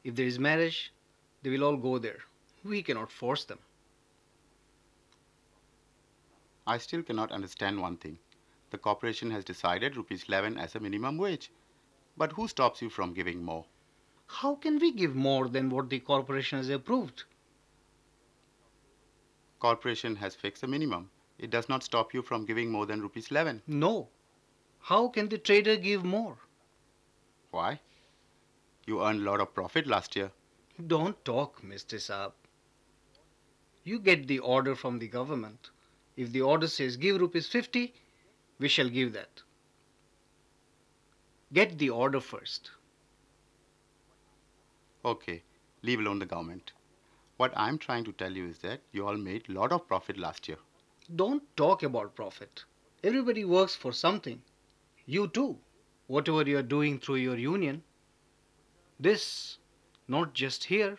If there is marriage, they will all go there. We cannot force them. I still cannot understand one thing. The corporation has decided rupees 11 as a minimum wage. But who stops you from giving more? How can we give more than what the corporation has approved? Corporation has fixed a minimum. It does not stop you from giving more than rupees 11. No. How can the trader give more? Why? You earned a lot of profit last year. Don't talk, Mr. Saab. You get the order from the government. If the order says give rupees 50, we shall give that. Get the order first. Okay, leave alone the government. What I'm trying to tell you is that you all made a lot of profit last year. Don't talk about profit. Everybody works for something. You too. Whatever you are doing through your union. This, not just here.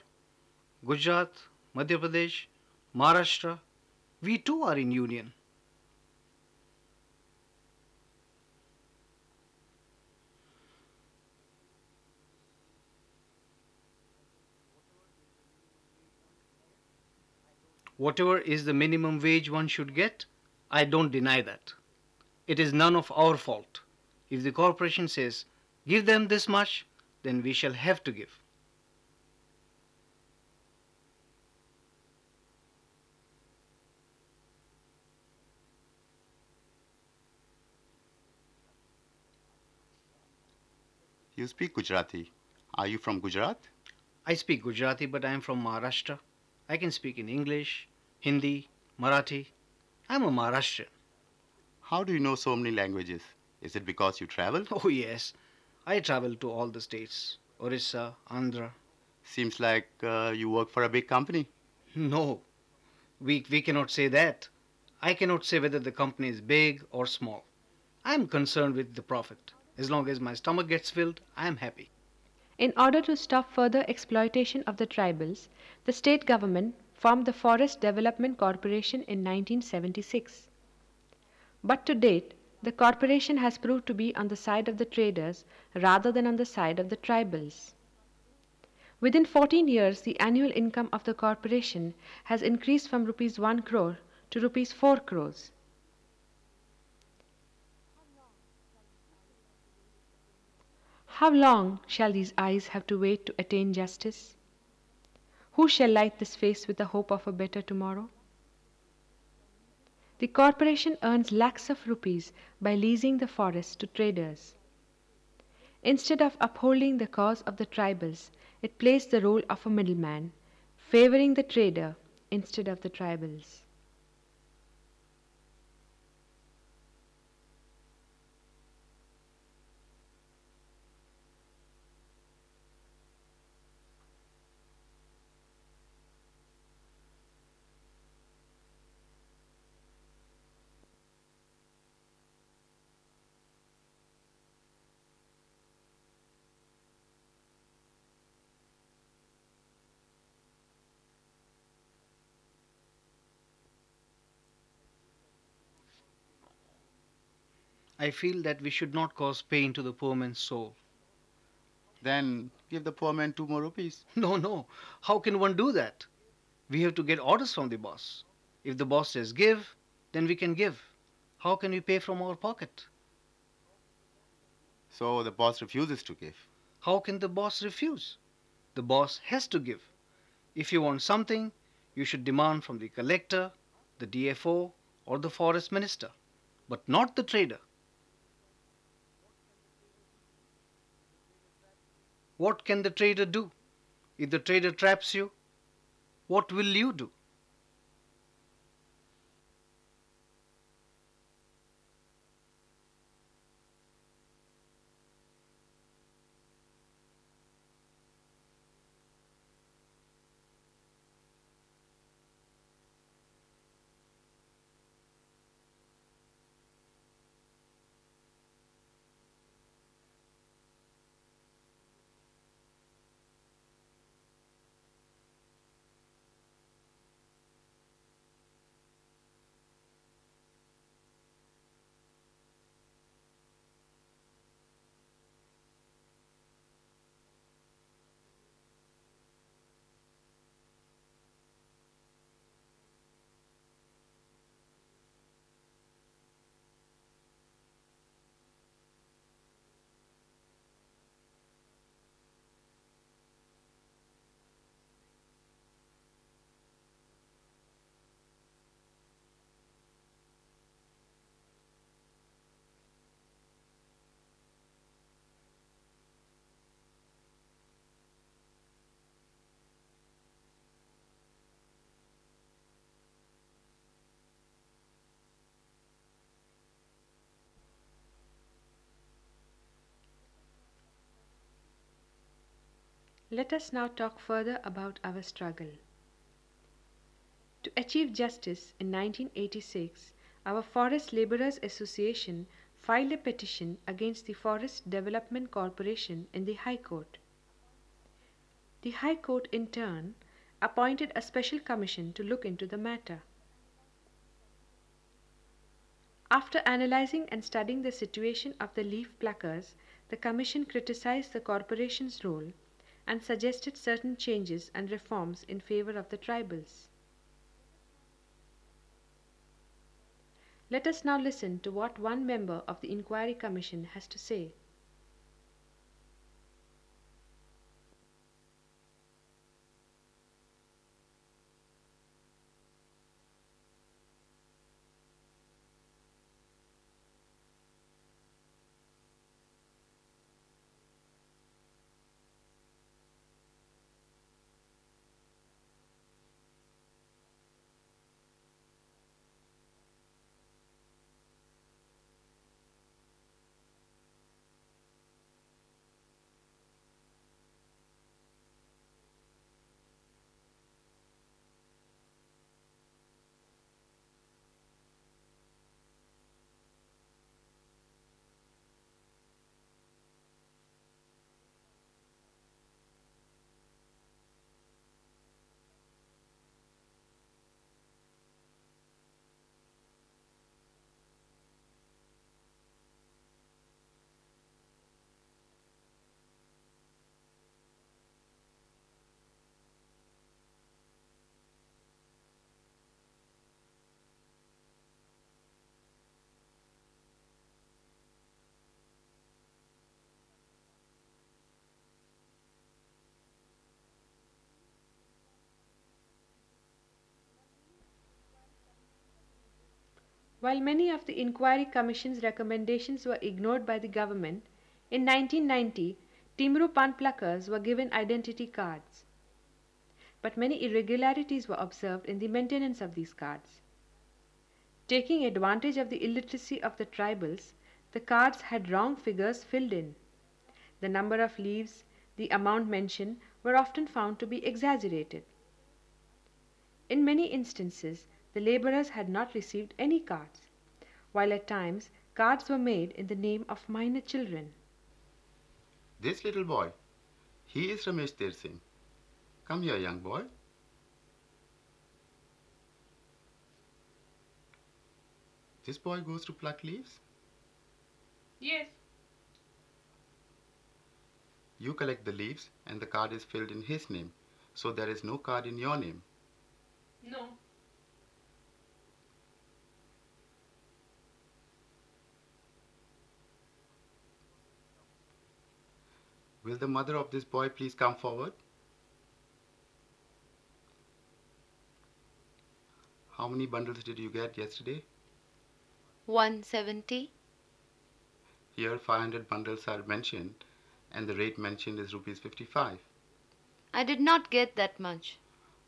Gujarat, Madhya Pradesh, Maharashtra. We too are in union. Whatever is the minimum wage one should get, I don't deny that. It is none of our fault. If the corporation says, give them this much, then we shall have to give. You speak Gujarati. Are you from Gujarat? I speak Gujarati, but I am from Maharashtra. I can speak in English, Hindi, Marathi. I am a Maharashtrian. How do you know so many languages? Is it because you travel? Oh, yes. I travel to all the states Orissa, Andhra. Seems like you work for a big company. No, we cannot say that. I cannot say whether the company is big or small. I am concerned with the profit. As long as my stomach gets filled, I am happy. In order to stop further exploitation of the tribals, the state government formed the Forest Development Corporation in 1976. But to date, the corporation has proved to be on the side of the traders rather than on the side of the tribals. Within 14 years, the annual income of the corporation has increased from rupees 1 crore to rupees 4 crores. How long shall these eyes have to wait to attain justice? Who shall light this face with the hope of a better tomorrow? The corporation earns lakhs of rupees by leasing the forests to traders. Instead of upholding the cause of the tribals, it plays the role of a middleman, favoring the trader instead of the tribals. I feel that we should not cause pain to the poor man's soul. Then give the poor man 2 more rupees. No, no. How can one do that? We have to get orders from the boss. If the boss says give, then we can give. How can we pay from our pocket? So the boss refuses to give. How can the boss refuse? The boss has to give. If you want something, you should demand from the collector, the DFO, or the forest minister, but not the trader. What can the trader do? If the trader traps you, what will you do? Let us now talk further about our struggle. To achieve justice in 1986, our Forest Labourers Association filed a petition against the Forest Development Corporation in the High Court. The High Court, in turn, appointed a special commission to look into the matter. After analyzing and studying the situation of the leaf pluckers, the commission criticized the corporation's role and suggested certain changes and reforms in favor of the tribals. Let us now listen to what one member of the Inquiry Commission has to say. While many of the Inquiry Commission's recommendations were ignored by the government, in 1990, Timru pan pluckers were given identity cards. But many irregularities were observed in the maintenance of these cards. Taking advantage of the illiteracy of the tribals, the cards had wrong figures filled in. The number of leaves, the amount mentioned were often found to be exaggerated. In many instances, the labourers had not received any cards, while at times cards were made in the name of minor children. This little boy, he is Ramesh Der Singh. Come here, young boy. This boy goes to pluck leaves? Yes. You collect the leaves and the card is filled in his name, so there is no card in your name. No. Will the mother of this boy please come forward? How many bundles did you get yesterday? 170. Here 500 bundles are mentioned and the rate mentioned is rupees 55. I did not get that much.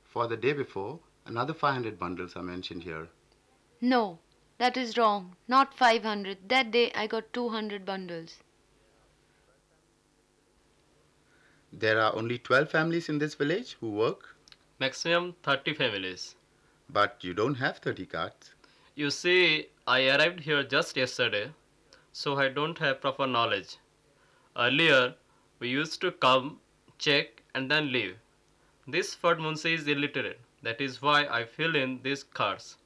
For the day before, another 500 bundles are mentioned here. No, that is wrong. Not 500. That day I got 200 bundles. There are only 12 families in this village who work, Maximum 30 families. but you don't have 30 cards. You see, I arrived here just yesterday, so I don't have proper knowledge. Earlier, we used to come, check, and then leave. This Ferd Munsi is illiterate. That is why I fill in these cards.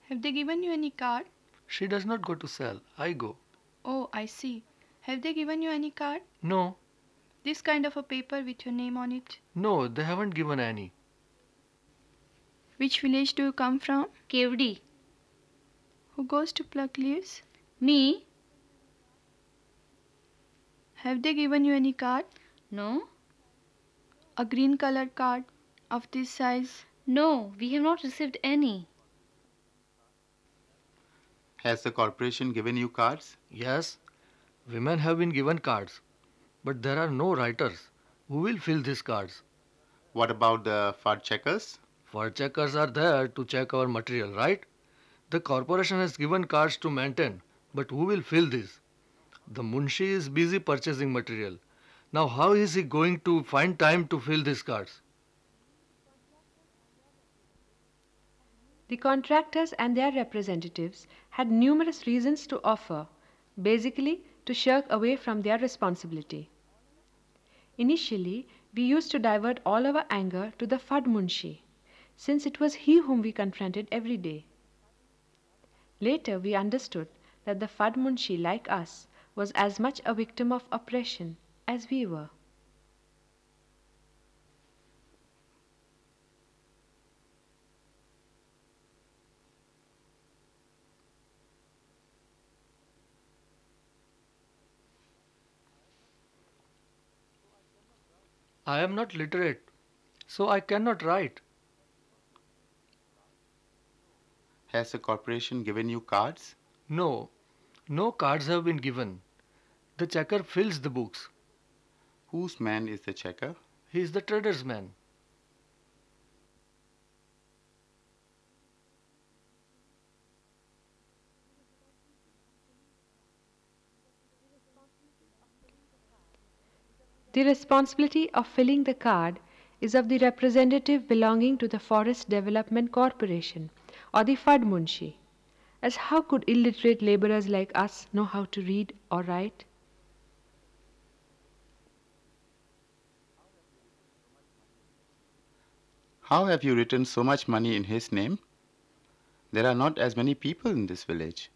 Have they given you any card? She does not go to sell. I go. Oh, I see. Have they given you any card? No, This kind of a paper with your name on it. no, they haven't given any. Which village do you come from? Kevdi. Who goes to pluck leaves? Me? Have they given you any card? No. A green colored card of this size? No, we have not received any. Has the corporation given you cards? Yes, women have been given cards, but there are no writers. Who will fill these cards? What about the fud checkers? For checkers are there to check our material, right? The corporation has given cards to maintain, but who will fill this? The munshi is busy purchasing material. Now how is he going to find time to fill these cards? The contractors and their representatives had numerous reasons to offer, basically to shirk away from their responsibility. Initially, we used to divert all our anger to the Fad Munshi, since it was he whom we confronted every day. Later, we understood that the Fad Munshi, like us, was as much a victim of oppression as we were. I am not literate, so I cannot write. Has the corporation given you cards? No, no cards have been given. The checker fills the books. Whose man is the checker? He is the trader's man. The responsibility of filling the card is of the representative belonging to the Forest Development Corporation or the Fad Munshi, as how could illiterate laborers like us know how to read or write? How have you written so much money in his name? There are not as many people in this village.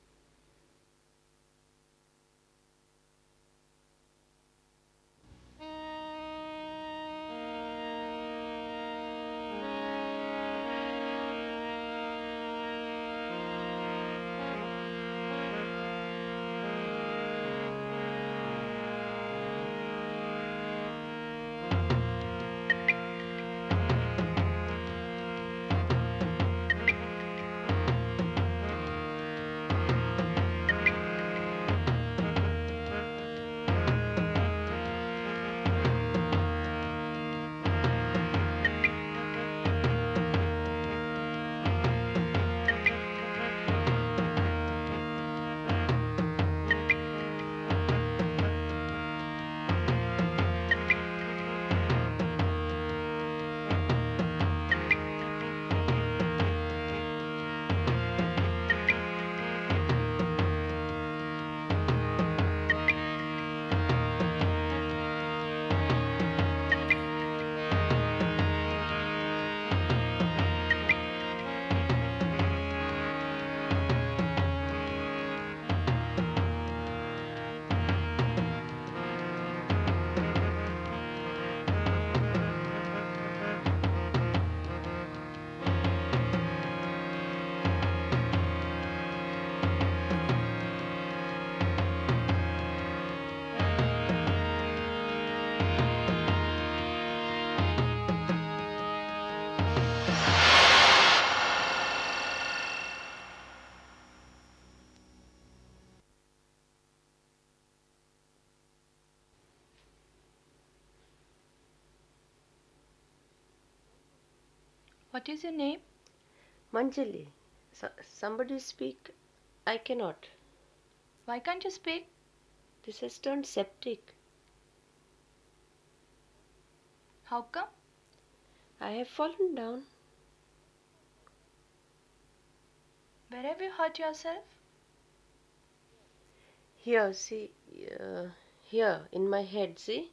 What is your name? Manjali, somebody speak. I cannot. Why can't you speak? This has turned septic. How come? I have fallen down. Where have you hurt yourself? Here, see, here in my head, see?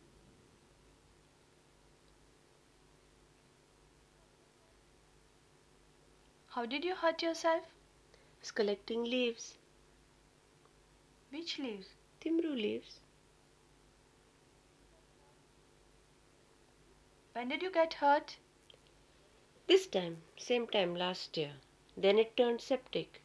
How did you hurt yourself? It's collecting leaves, Which leaves? timru leaves. When did you get hurt? This time, same time last year. Then it turned septic.